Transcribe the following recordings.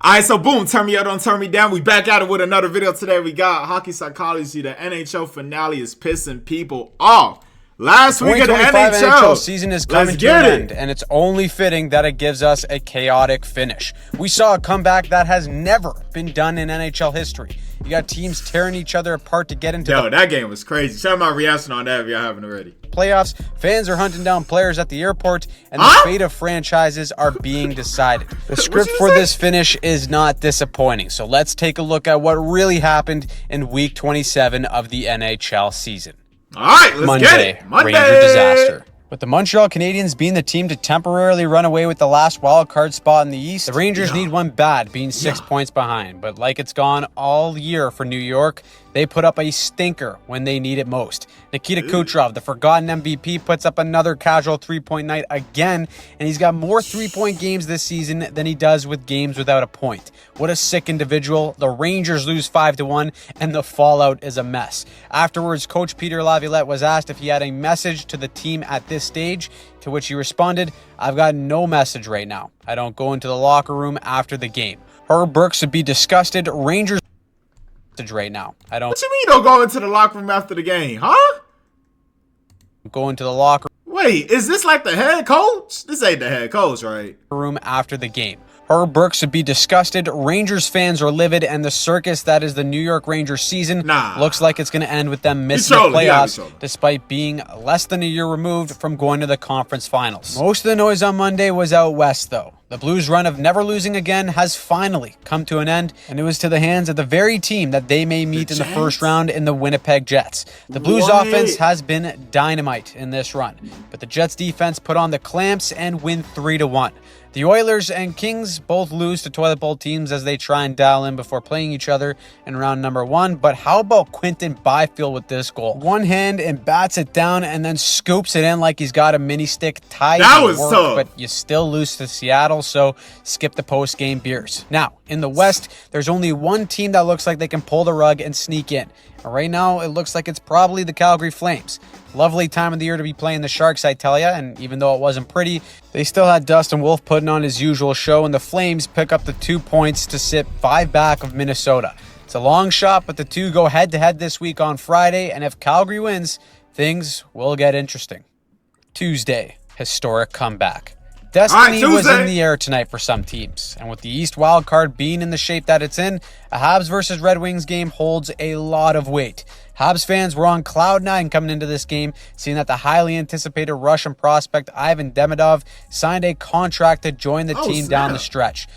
Alright, so boom, turn me up, don't turn me down. We back at it with another video today. We got Hockey Psychology. The NHL finale is pissing people off. Last week of the NHL season is coming to an end, and it's only fitting that it gives us a chaotic finish. We saw a comeback that has never been done in NHL history. You got teams tearing each other apart to get into that game was crazy. Show my reaction on that if y'all haven't already. Playoffs, fans are hunting down players at the airport, and the fate of franchises are being decided. The script for this finish is not disappointing, so let's take a look at what really happened in Week 27 of the NHL season. All right, let's get it. Monday, Ranger disaster. With the Montreal Canadiens being the team to temporarily run away with the last wild card spot in the East, the Rangers need one bad, being 6 points behind. But like it's gone all year for New York, they put up a stinker when they need it most. Nikita Kucherov, the forgotten MVP, puts up another casual three-point night again, and he's got more three-point games this season than he does with games without a point. What a sick individual. The Rangers lose 5-1, and the fallout is a mess. Afterwards, Coach Peter Laviolette was asked if he had a message to the team at this stage, to which he responded, "I've got no message right now. I don't go into the locker room after the game." Herb Brooks would be disgusted. Rangers right now. I don't. What you mean don't go into the locker room after the game, huh? Go into the locker Wait, is this like the head coach? This ain't the head coach, right? Room after the game. Herb Brooks would be disgusted. Rangers fans are livid, and the circus that is the New York Rangers season looks like it's going to end with them missing the playoffs, despite being less than a year removed from going to the conference finals. Most of the noise on Monday was out west, though. The Blues' run of never losing again has finally come to an end, and it was to the hands of the very team that they may meet in the first round in the Winnipeg Jets. The Blues' offense has been dynamite in this run, but the Jets' defense put on the clamps and win 3-1. The Oilers and Kings both lose to toilet bowl teams as they try and dial in before playing each other in round number 1. But how about Quinton Byfield with this goal? One hand and bats it down and then scoops it in like he's got a mini stick tied to work, tough. But you still lose to Seattle, so skip the post-game beers. Now, in the West, there's only one team that looks like they can pull the rug and sneak in. And right now, it looks like it's probably the Calgary Flames. Lovely time of the year to be playing the Sharks, I tell ya, and even though it wasn't pretty, they still had Dustin Wolf putting on his usual show, and the Flames pick up the 2 points to sit 5 back of Minnesota. It's a long shot, but the two go head-to-head this week on Friday, and if Calgary wins, things will get interesting. Tuesday, historic comeback. Destiny was in the air tonight for some teams, and with the East wildcard being in the shape that it's in, a Habs versus Red Wings game holds a lot of weight. Habs fans were on cloud 9 coming into this game, seeing that the highly anticipated Russian prospect Ivan Demidov signed a contract to join the team down the stretch.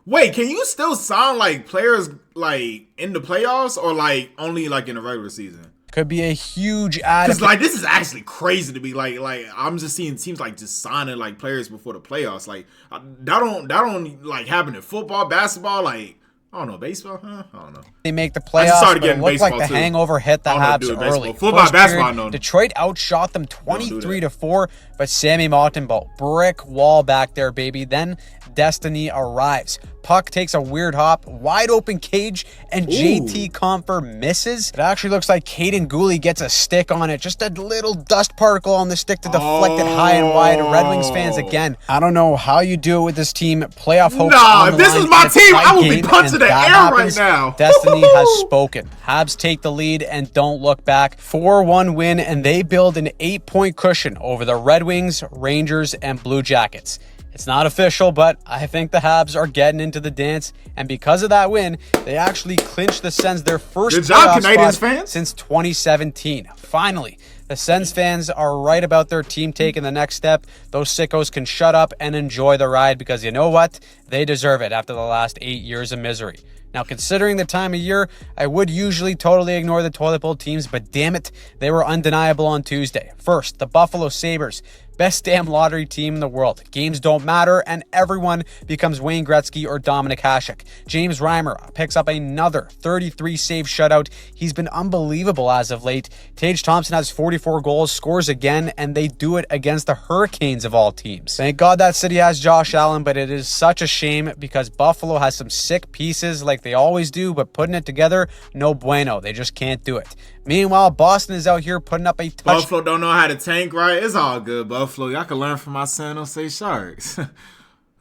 Wait, can you still sign like players like in the playoffs or like only like in the regular season? Could be a huge add. Because like this is actually crazy to be like I'm just seeing teams like just signing like players before the playoffs. Like that don't like happen in football, basketball, like I don't know, baseball, huh? I don't know. They make the playoffs, but it looked like the hangover hit the Habs early. Football, basketball, no. Detroit outshot them 23-4, but Sammy Montembeault, brick wall back there, baby. Then Destiny arrives. Puck takes a weird hop, wide open cage, and JT Compher misses. It actually looks like Caden Gooley gets a stick on it. Just a little dust particle on the stick to deflect it high and wide. Red Wings fans again. I don't know how you do it with this team. Playoff hopes on the if this line. Was my team, I would be punching the air right now. Destiny has spoken. Habs take the lead and don't look back. 4-1 win, and they build an 8-point cushion over the Red Wings, Rangers, and Blue Jackets. It's not official, but I think the Habs are getting into the dance, and because of that win, they actually clinched the Sens their first playoff spot since 2017. Finally, the Sens fans are right about their team taking the next step. Those sickos can shut up and enjoy the ride because you know what? They deserve it after the last 8 years of misery. Now, considering the time of year, I would usually totally ignore the toilet bowl teams, but damn it, they were undeniable on Tuesday. First, the Buffalo Sabres. Best damn lottery team in the world. Games don't matter, and everyone becomes Wayne Gretzky or Dominic Hasek. James Reimer picks up another 33-save shutout. He's been unbelievable as of late. Tage Thompson has 44 goals, scores again, and they do it against the Hurricanes of all teams. Thank God that city has Josh Allen, but it is such a shame because Buffalo has some sick pieces like they always do, but putting it together, no bueno. They just can't do it. Meanwhile, Boston is out here putting up a touch. Buffalo don't know how to tank right. It's all good, Buffalo. Y'all can learn from my San Jose Sharks.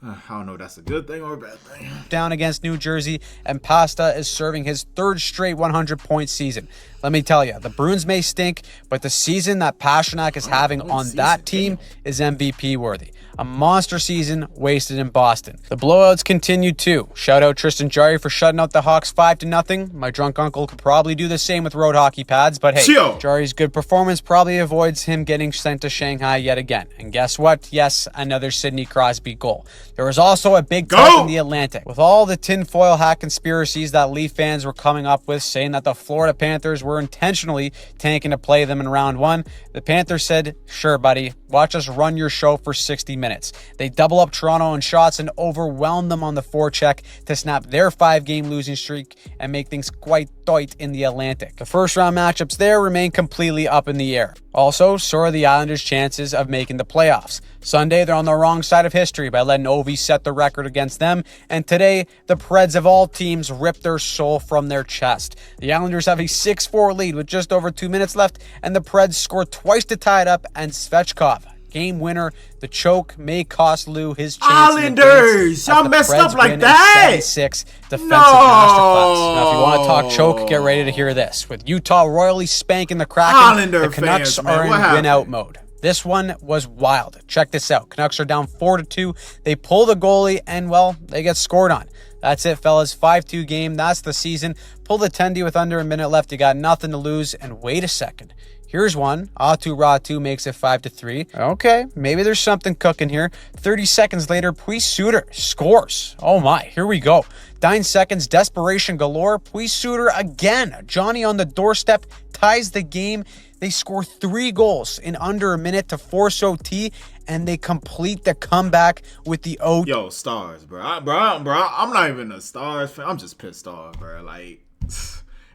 I don't know if that's a good thing or a bad thing. Down against New Jersey, and Pasta is serving his third straight 100-point season. Let me tell you, the Bruins may stink, but the season that Pastrnak is having on that team is MVP worthy. A monster season wasted in Boston. The blowouts continue too. Shout out Tristan Jarry for shutting out the Hawks 5-0. My drunk uncle could probably do the same with road hockey pads, but hey, Jarry's good performance probably avoids him getting sent to Shanghai yet again. And guess what? Yes, another Sidney Crosby goal. There was also a big talk in the Atlantic. With all the tinfoil hat conspiracies that Leaf fans were coming up with, saying that the Florida Panthers were intentionally tanking to play them in round 1, the Panthers said, sure buddy, watch us run your show for 60 minutes. They double up Toronto in shots and overwhelm them on the forecheck to snap their 5-game losing streak and make things quite tight in the Atlantic. The first round matchups there remain completely up in the air. Also, so are the Islanders' chances of making the playoffs. Sunday, they're on the wrong side of history by letting Ovi set the record against them, and today, the Preds of all teams ripped their soul from their chest. The Islanders have a 6-4 lead with just over 2 minutes left, and the Preds scored twice to tie it up, and Svechkov, game winner. The choke may cost Lou his chance. Islanders, y'all messed up like that. 76 defensive masterclass. Now, if you want to talk choke, get ready to hear this. With Utah royally spanking the Kraken, the Canucks are in win-out mode. This one was wild. Check this out. Canucks are down 4-2. They pull the goalie, and, well, they get scored on. That's it, fellas. 5-2 game. That's the season. Pull the tendy with under a minute left. You got nothing to lose. And wait a second. Here's one. Atu Ratu makes it 5-3. Okay, maybe there's something cooking here. 30 seconds later, Suter scores. Oh my, here we go. 9 seconds, desperation galore. Suter again. Johnny on the doorstep ties the game. They score 3 goals in under a minute to force OT, and they complete the comeback with the OT. Yo, Stars, bro. I'm not even a Stars fan. I'm just pissed off, bro. Like,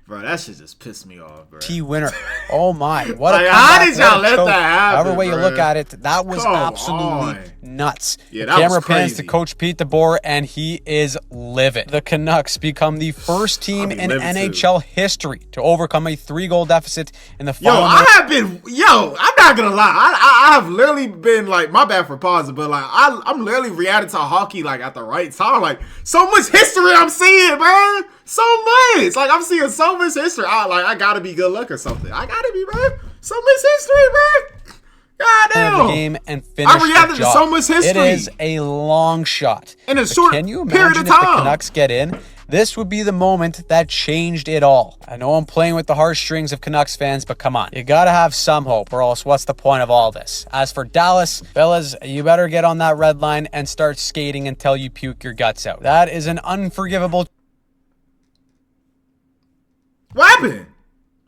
bro, that shit just pissed me off, bro. Winner. Oh my. What like, how did y'all let that happen? However way you look at it, that was absolutely nuts. Yeah, the camera pans to Coach Pete DeBoer, and he is livid. The Canucks become the first team in NHL history to overcome a 3-goal deficit in the final. I'm not gonna lie. I have literally been like, my bad for pausing, but like I'm literally reacting to hockey like at the right time. Like, so much history I'm seeing, bro. So much. Like, I'm seeing so much history. I gotta be good luck or something. I gotta be, bro. So much history, bro. God damn. Game and finish I reacted to so much history. It is a long shot. In a short period of time. Can you imagine if the Canucks get in? This would be the moment that changed it all. I know I'm playing with the heartstrings of Canucks fans, but come on. You gotta have some hope, or else what's the point of all this? As for Dallas, fellas, you better get on that red line and start skating until you puke your guts out. That is an unforgivable... What happened?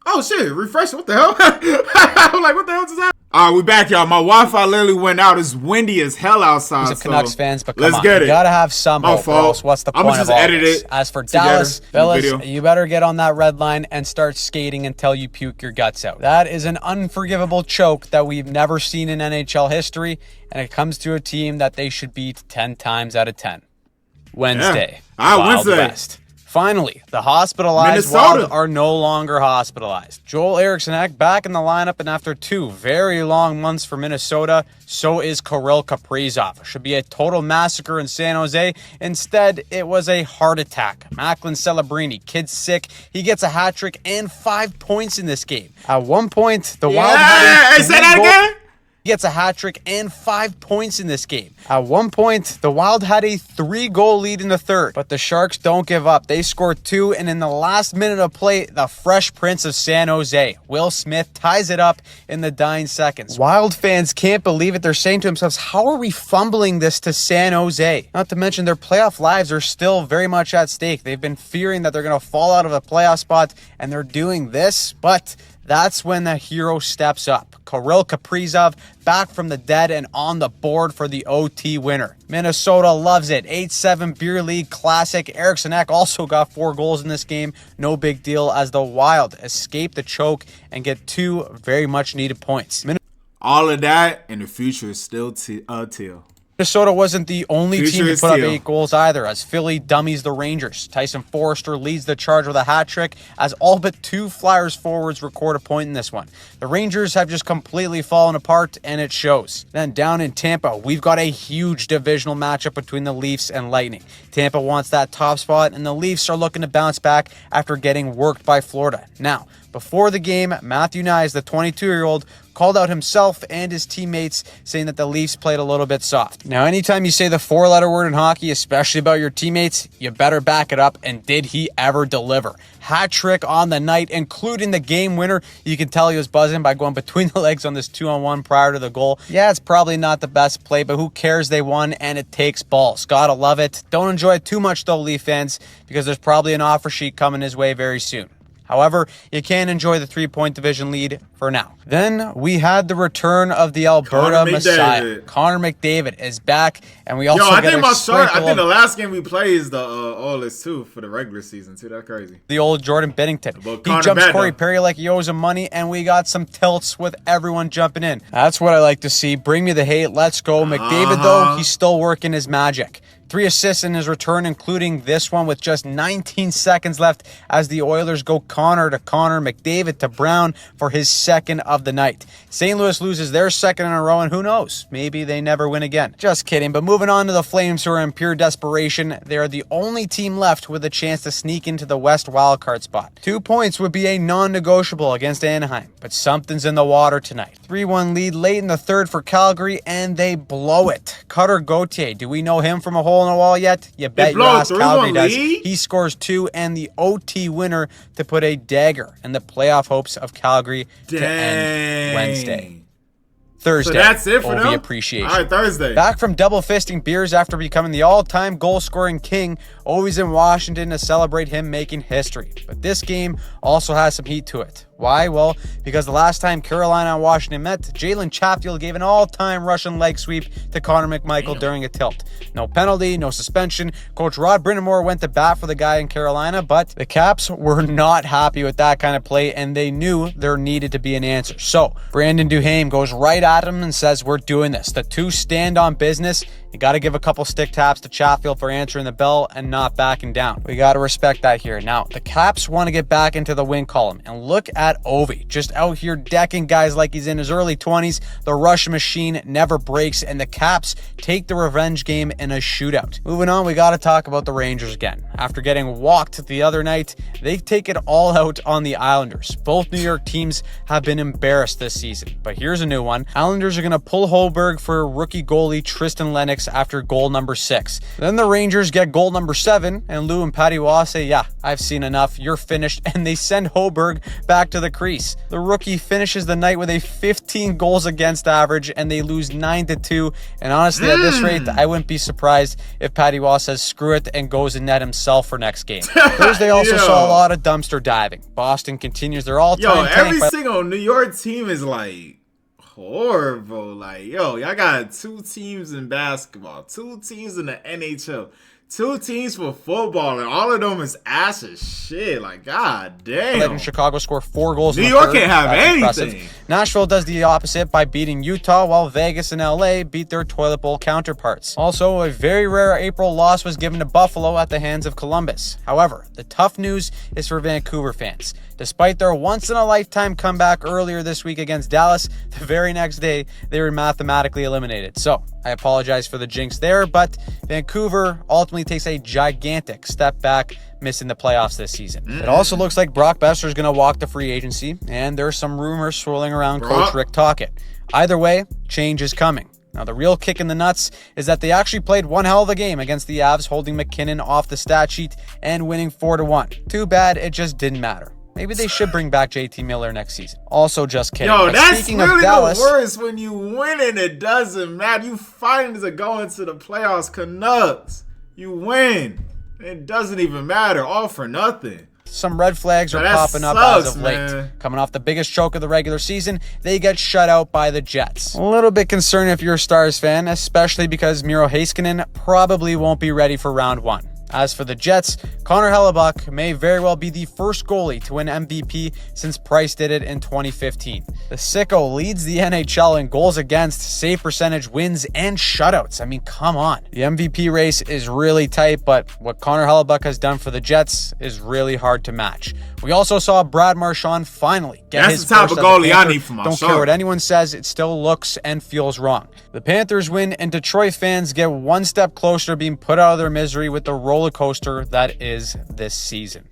Oh shit, refresh. What the hell? I'm like, what the hell just happened? All right, we back, y'all. My Wi-Fi literally went out. It's windy as hell outside. As Canucks fans, but come let's on. get it. You gotta have some hope, or else what's the point of all this? As for Dallas, fellas, you better get on that red line and start skating until you puke your guts out. That is an unforgivable choke that we've never seen in NHL history, and it comes to a team that they should beat 10 times out of 10. Wednesday. Yeah. Wednesday. West. Finally, the hospitalized Wild are no longer hospitalized. Joel Eriksson back in the lineup, and after 2 very long months for Minnesota, so is Kirill Kaprizov. Should be a total massacre in San Jose. Instead, it was a heart attack. Macklin Celebrini, kid sick. He gets a hat trick and 5 points in this game. At one point, the Wild had say that again? He gets a hat trick and 5 points in this game. At one point, the Wild had a 3-goal lead in the third, but the Sharks don't give up. They scored 2, and in the last minute of play, the Fresh Prince of San Jose, Will Smith, ties it up in the dying seconds. Wild fans can't believe it. They're saying to themselves, how are we fumbling this to San Jose? Not to mention their playoff lives are still very much at stake. They've been fearing that they're going to fall out of a playoff spot, and they're doing this, but that's when the hero steps up. Kirill Kaprizov back from the dead and on the board for the OT winner. Minnesota loves it. 8-7 beer league classic. Eriksson also got 4 goals in this game. No big deal as the Wild escape the choke and get 2 very much needed points. All of that and the future is still till. Minnesota wasn't the only team to put up 8 goals either, as Philly dummies the Rangers. Tyson Forrester leads the charge with a hat trick, as all but 2 Flyers forwards record a point in this one. The Rangers have just completely fallen apart, and it shows. Then down in Tampa, we've got a huge divisional matchup between the Leafs and Lightning. Tampa wants that top spot, and the Leafs are looking to bounce back after getting worked by Florida. Now, before the game, Matthew Knies, the 22-year-old, called out himself and his teammates, saying that the Leafs played a little bit soft. Now, anytime you say the 4-letter word in hockey, especially about your teammates, you better back it up, and did he ever deliver? Hat trick on the night, including the game winner. You can tell he was buzzing by going between the legs on this 2-on-1 prior to the goal. Yeah, it's probably not the best play, but who cares? They won, and it takes balls. Gotta love it. Don't enjoy it too much, though, Leaf fans, because there's probably an offer sheet coming his way very soon. However, you can enjoy the 3-point division lead for now. Then we had the return of the Alberta Messiah. Connor McDavid is back, and we also I think the last game we played is the Oilers too for the regular season too. That's crazy. The old Jordan Binnington. He jumps Corey Perry like he owes him money, and we got some tilts with everyone jumping in. That's what I like to see. Bring me the hate. Let's go. McDavid, though, he's still working his magic. 3 assists in his return, including this one with just 19 seconds left as the Oilers go Connor to Connor, McDavid to Brown for his second of the night. St. Louis loses their second in a row, and who knows? Maybe they never win again. Just kidding. But moving on to the Flames, who are in pure desperation. They are the only team left with a chance to sneak into the West wildcard spot. 2 points would be a non-negotiable against Anaheim, but something's in the water tonight. 3-1 lead late in the third for Calgary, and they blow it. Cutter Gauthier, do we know him from a hole in the wall yet? You bet your ass Calgary does. He scores 2 and the OT winner to put a dagger in the playoff hopes of Calgary to end Wednesday. Thursday. So that's it for them? Appreciation. All right, Thursday. Back from double fisting beers after becoming the all-time goal-scoring king, always in Washington to celebrate him making history. But this game also has some heat to it. Why? Well, because the last time Carolina and Washington met, Jalen Chatfield gave an all-time Russian leg sweep to Connor McMichael during a tilt. No penalty, no suspension. Coach Rod Brind'Amour went to bat for the guy in Carolina, but the Caps were not happy with that kind of play, and they knew there needed to be an answer. So, Brandon Duhaime goes right at him and says, "We're doing this." The two stand on business. You got to give a couple stick taps to Chatfield for answering the bell and not backing down. We got to respect that here. Now, the Caps want to get back into the win column, and look at Ovi, just out here decking guys like he's in his early 20s. The Russian machine never breaks, and the Caps take the revenge game in a shootout. Moving on, we got to talk about the Rangers again. After getting walked the other night, they take it all out on the Islanders. Both New York teams have been embarrassed this season, but here's a new one. Islanders are going to pull Holberg for rookie goalie Tristan Lennox after goal number 6. Then the Rangers get goal number 7, and Lou and Patty Waugh say, "Yeah, I've seen enough. You're finished," and they send Holberg back to the crease. The rookie finishes the night with a 15 goals against average, and they lose 9-2. And honestly, at this rate, I wouldn't be surprised if Patty Waugh says screw it and goes in net himself for next game. Thursday also saw a lot of dumpster diving. Boston continues their all-time every single New York team is like horrible. Like, y'all got 2 teams in basketball, 2 teams in the NHL, 2 teams for football, and all of them is ass as shit. Like, god damn. Letting Chicago score 4 goals. New York can't have anything. Impressive. Nashville does the opposite by beating Utah, while Vegas and LA beat their toilet bowl counterparts. Also, a very rare April loss was given to Buffalo at the hands of Columbus. However, the tough news is for Vancouver fans. Despite their once-in-a-lifetime comeback earlier this week against Dallas, the very next day, they were mathematically eliminated. So, I apologize for the jinx there, but Vancouver ultimately takes a gigantic step back, missing the playoffs this season. It also looks like Brock Besser is going to walk the free agency, and there's some rumors swirling around Coach Rick Tocchet. Either way, change is coming. Now, the real kick in the nuts is that they actually played one hell of a game against the Avs, holding McKinnon off the stat sheet and winning 4-1. Too bad it just didn't matter. Maybe they should bring back JT Miller next season. Also, just kidding. That's really the worst when you win and it doesn't matter. You fighting to go into the playoffs, Canucks. You win. It doesn't even matter. All for nothing. Some red flags are popping up as of late. Man. Coming off the biggest choke of the regular season, they get shut out by the Jets. A little bit concerned if you're a Stars fan, especially because Miro Heiskanen probably won't be ready for round 1. As for the Jets, Connor Hellebuyck may very well be the first goalie to win MVP since Price did it in 2015. The sicko leads the NHL in goals against, save percentage, wins, and shutouts. I mean, come on. The MVP race is really tight, but what Connor Hellebuyck has done for the Jets is really hard to match. We also saw Brad Marchand finally get his the type first of goalie I need for my Don't care what anyone says, it still looks and feels wrong. The Panthers win, and Detroit fans get one step closer to being put out of their misery with the roller coaster that is this season.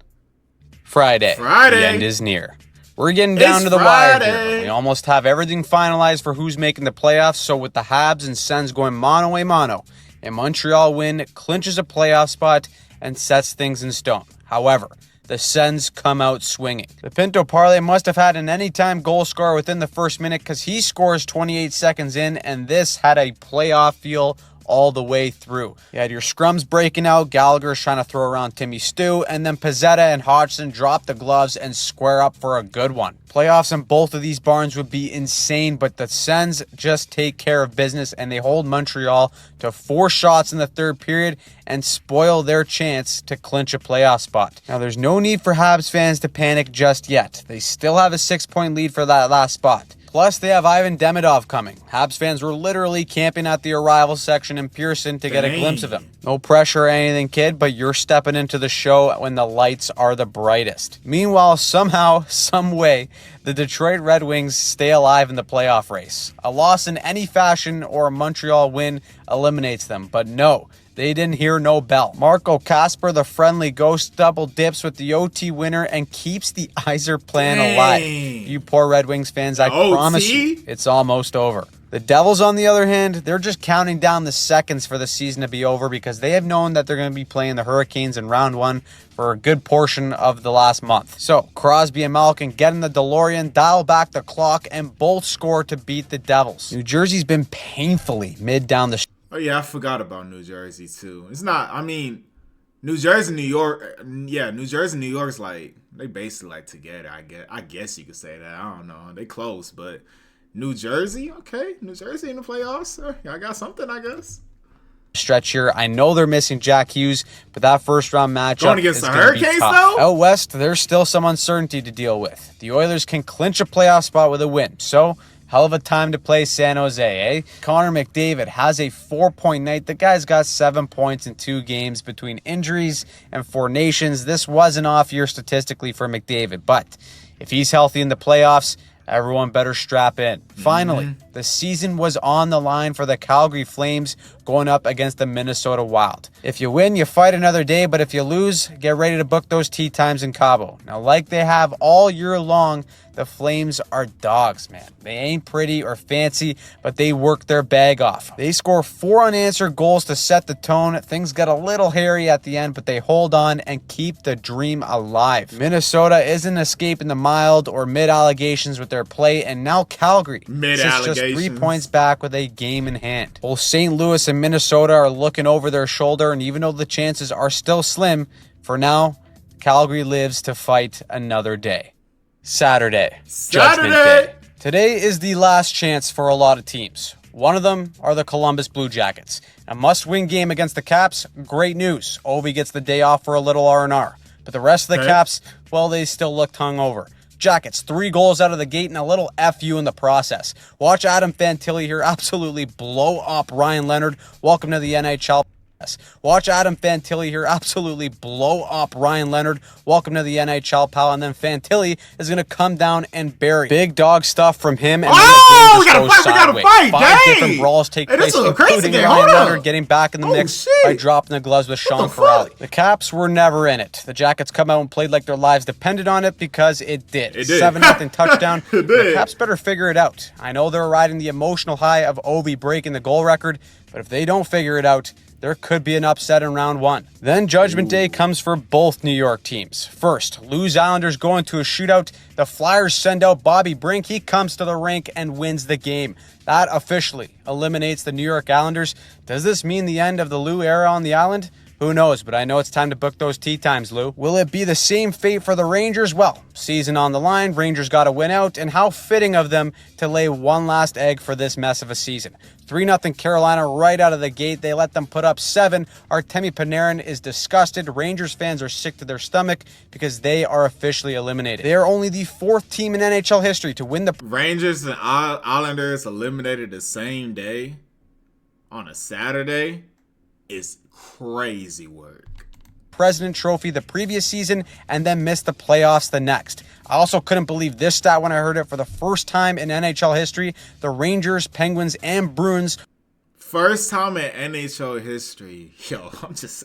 Friday. The end is near. We're getting down to the wire here. We almost have everything finalized for who's making the playoffs, so with the Habs and Sens going mano a mano, a Montreal win clinches a playoff spot and sets things in stone. However, the Sens come out swinging. The Pinto Parlay must have had an anytime goal scorer within the first minute because he scores 28 seconds in, and this had a playoff feel all the way through. You had your scrums breaking out, Gallagher's trying to throw around Timmy Stu, and then Pizzetta and Hodgson drop the gloves and square up for a good one. Playoffs in both of these barns would be insane, but the Sens just take care of business and they hold Montreal to 4 shots in the third period and spoil their chance to clinch a playoff spot. Now, there's no need for Habs fans to panic just yet. They still have a 6-point lead for that last spot. Plus, they have Ivan Demidov coming. Habs fans were literally camping at the arrival section in Pearson to get a glimpse of him. No pressure or anything, kid, but you're stepping into the show when the lights are the brightest. Meanwhile, somehow, some way, the Detroit Red Wings stay alive in the playoff race. A loss in any fashion or a Montreal win eliminates them, but no. They didn't hear no bell. Marco Kasper, the friendly ghost, double dips with the OT winner and keeps the Yzer plan alive. You poor Red Wings fans, I promise you, it's almost over. The Devils, on the other hand, they're just counting down the seconds for the season to be over because they have known that they're going to be playing the Hurricanes in round 1 for a good portion of the last month. So, Crosby and Malkin get in the DeLorean, dial back the clock, and both score to beat the Devils. New Jersey's been painfully mid down the Oh, yeah, I forgot about New Jersey, too. It's not, I mean, New Jersey, New York, yeah, New Jersey, New York's like, they basically like together, I guess you could say that. I don't know. They close, but New Jersey, okay, New Jersey in the playoffs. I got something, I guess. Stretch here. I know they're missing Jack Hughes, but that first round matchup going against the Hurricanes, though? Out west, there's still some uncertainty to deal with. The Oilers can clinch a playoff spot with a win, so hell of a time to play San Jose, eh? Connor McDavid has a 4-point night. The guy's got 7 points in 2 games between injuries and 4 nations. This was an off year statistically for McDavid, but if he's healthy in the playoffs, everyone better strap in. Finally, the season was on the line for the Calgary Flames going up against the Minnesota Wild. If you win, you fight another day, but if you lose, get ready to book those tee times in Cabo. Now, like they have all year long, the Flames are dogs, man. They ain't pretty or fancy, but they work their bag off. They score 4 unanswered goals to set the tone. Things get a little hairy at the end, but they hold on and keep the dream alive. Minnesota isn't escaping the mild or mid allegations with their play, and now Calgary sits just 3 points back with a game in hand. Both St. Louis and Minnesota are looking over their shoulder, and even though the chances are still slim, for now, Calgary lives to fight another day. Saturday. Judgment Day. Today is the last chance for a lot of teams. One of them are the Columbus Blue Jackets. A must-win game against the Caps, great news. Ovi gets the day off for a little R&R. But the rest of the Caps, well, they still looked hungover. Jackets, 3 goals out of the gate and a little FU in the process. Watch Adam Fantilli here absolutely blow up Ryan Leonard. Welcome to the NHL. Watch Adam Fantilli here absolutely blow up Ryan Leonard. Welcome to the NHL, pal. And then Fantilli is going to come down and bury big dog stuff from him. And we got to fight. 5 different brawls take place, including Ryan Leonard getting back in the mix by dropping the gloves with Sean Corrali. The Caps were never in it. The Jackets come out and played like their lives depended on it because it did. 7-0 touchdown. The Caps better figure it out. I know they're riding the emotional high of Ovi breaking the goal record, but if they don't figure it out, there could be an upset in round 1. Then Judgment Day comes for both New York teams. First, lose Islanders go into a shootout. The Flyers send out Bobby Brink. He comes to the rink and wins the game. That officially eliminates the New York Islanders. Does this mean the end of the Lou era on the island? Who knows, but I know it's time to book those tee times, Lou. Will it be the same fate for the Rangers? Well, season on the line, Rangers got to win out, and how fitting of them to lay one last egg for this mess of a season. 3-0 Carolina right out of the gate. They let them put up 7. Artemi Panarin is disgusted. Rangers fans are sick to their stomach because they are officially eliminated. They are only the 4th team in NHL history to win the... Rangers and Islanders eliminated the same day on a Saturday is crazy work. President Trophy the previous season and then missed the playoffs the next. I also couldn't believe this stat when I heard it for the first time in NHL history. The Rangers, Penguins, and Bruins. First time in NHL history. I'm just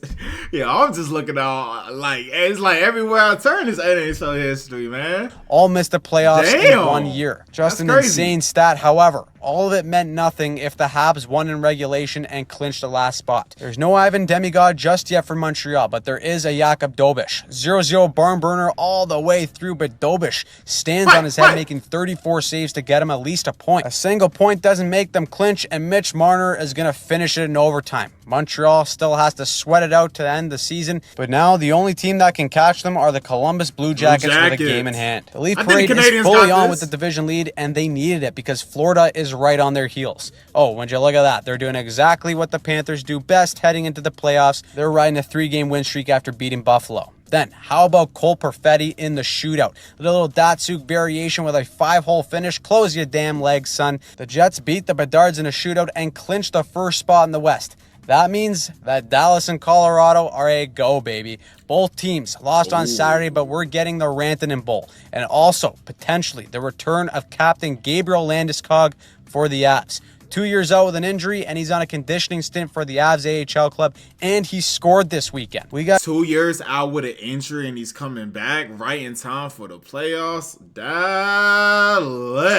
looking out like it's like everywhere I turn is NHL history, man. All missed the playoffs in 1 year. Just an insane stat. However, all of it meant nothing if the Habs won in regulation and clinched the last spot. There's no Ivan Demigod just yet for Montreal, but there is a Jakub Dobish. 0-0 barn burner all the way through, but Dobish stands on his head, making 34 saves to get him at least a point. A single point doesn't make them clinch, and Mitch Marner is going to finish it in overtime. Montreal still has to sweat it out to end the season, but now the only team that can catch them are the Columbus Blue Jackets with a game in hand. The lead parade is fully on with the division lead, and they needed it because Florida is right on their heels. Oh, would you look at that? They're doing exactly what the Panthers do best heading into the playoffs. They're riding a 3-game win streak after beating Buffalo. Then, how about Cole Perfetti in the shootout? A little Datsuk variation with a 5-hole finish. Close your damn legs, son. The Jets beat the Bedards in a shootout and clinched the first spot in the West. That means that Dallas and Colorado are a go, baby. Both teams lost on Saturday, but we're getting the Rantanen Bowl. And also, potentially, the return of Captain Gabriel Landeskog for the Avs. 2 years out with an injury, and he's on a conditioning stint for the Avs AHL club, and he scored this weekend. We got 2 years out with an injury, and he's coming back right in time for the playoffs. Dallas.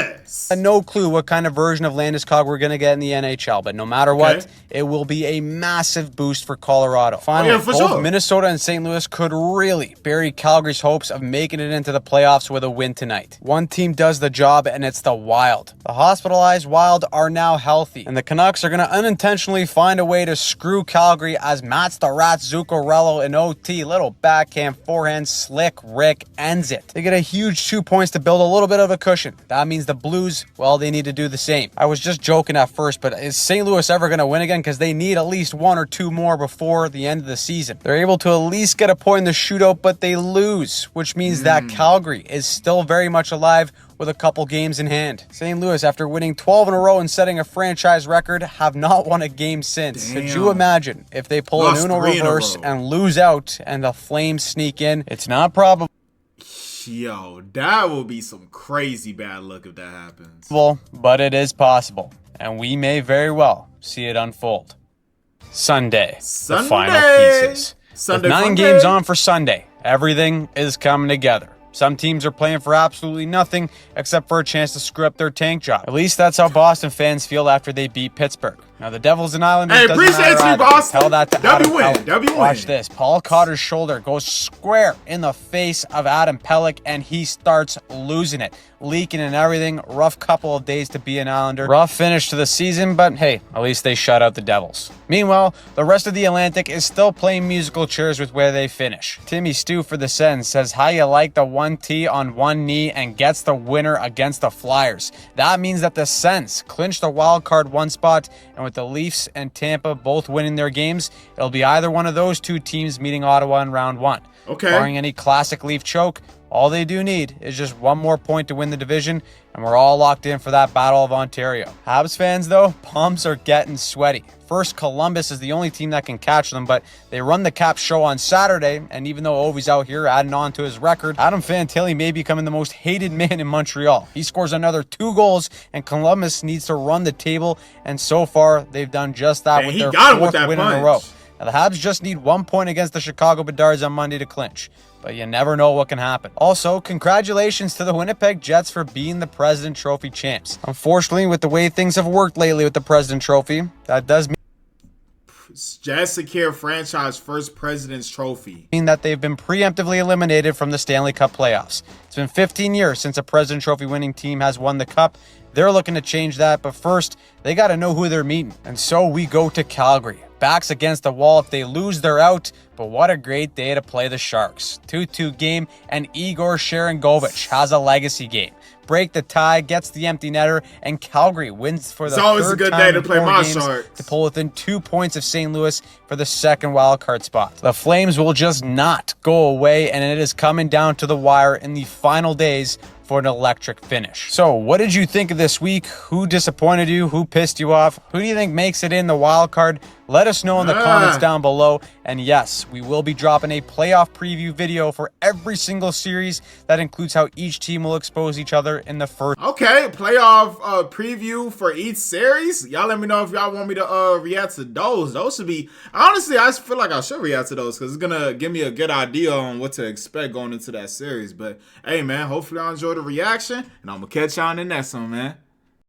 No clue what kind of version of Landeskog we're going to get in the NHL, but no matter what, it will be a massive boost for Colorado. Finally, both Minnesota and St. Louis could really bury Calgary's hopes of making it into the playoffs with a win tonight. One team does the job, and it's the Wild. The hospitalized Wild are now healthy, and the Canucks are going to unintentionally find a way to screw Calgary as Mats the Rat Zuccarello in OT, little backhand forehand, slick Rick ends it. They get a huge 2 points to build a little bit of a cushion. That means the Blues, well, they need to do the same. I was just joking at first, but is St. Louis ever going to win again? Because they need at least 1 or 2 more before the end of the season. They're able to at least get a point in the shootout, but they lose, which means that Calgary is still very much alive with a couple games in hand. St. Louis, after winning 12 in a row and setting a franchise record, have not won a game since. Could you imagine if they pull an Uno reverse and lose out and the Flames sneak in? It's not probable. Yo, that will be some crazy bad luck if that happens. But it is possible, and we may very well see it unfold. Sunday. The final pieces. With 9 games on for Sunday, everything is coming together. Some teams are playing for absolutely nothing except for a chance to screw up their tank job. At least that's how Boston fans feel after they beat Pittsburgh. Now, the Devils and Islanders doesn't matter either. Boston. Tell that to Adam Pelech. W-win. Watch this. Paul Cotter's shoulder goes square in the face of Adam Pelech, and he starts losing it. Leaking and everything. Rough couple of days to be an Islander. Rough finish to the season, but hey, at least they shut out the Devils. Meanwhile, the rest of the Atlantic is still playing musical chairs with where they finish. Timmy Stu for the Sens says how you like the 1T on one knee and gets the winner against the Flyers. That means that the Sens clinch the wild card 1 spot, and with the Leafs and Tampa both winning their games, it'll be either one of those 2 teams meeting Ottawa in round 1. Barring any classic Leaf choke, all they do need is just 1 more point to win the division, and we're all locked in for that Battle of Ontario. Habs fans, though, palms are getting sweaty. First, Columbus is the only team that can catch them, but they run the Cap show on Saturday, and even though Ovi's out here adding on to his record, Adam Fantilli may be becoming the most hated man in Montreal. He scores another 2 goals, and Columbus needs to run the table, and so far, they've done just that with their 4th win in a row. Now, the Habs just need 1 point against the Chicago Bedards on Monday to clinch, but you never know what can happen. Also, congratulations to the Winnipeg Jets for being the President Trophy champs. Unfortunately, with the way things have worked lately with the President Trophy, that does mean Jets secure franchise first President's Trophy. That they've been preemptively eliminated from the Stanley Cup playoffs. It's It's been 15 years since a President Trophy winning team has won the cup. They're looking to change that, but first, they got to know who they're meeting. And so we go to Calgary. Backs against the wall. If they lose, they're out. But what a great day to play the Sharks. 2-2 game, and Igor Sharangovich has a legacy game. Break the tie, gets the empty netter, and Calgary wins for the third time in 4 games to pull within 2 points of St. Louis for the second wildcard spot. The Flames will just not go away, and it is coming down to the wire in the final days for an electric finish. So what did you think of this week? Who disappointed you? Who pissed you off? Who do you think makes it in the wild card? Let us know in the comments down below. And yes, we will be dropping a playoff preview video for every single series. That includes how each team will expose each other in the first. Okay, playoff preview for each series. Y'all let me know if y'all want me to react to those. Those should be, honestly, I feel like I should react to those because it's going to give me a good idea on what to expect going into that series. But hey, man, hopefully I enjoyed the reaction, and I'm going to catch y'all in the next one, man.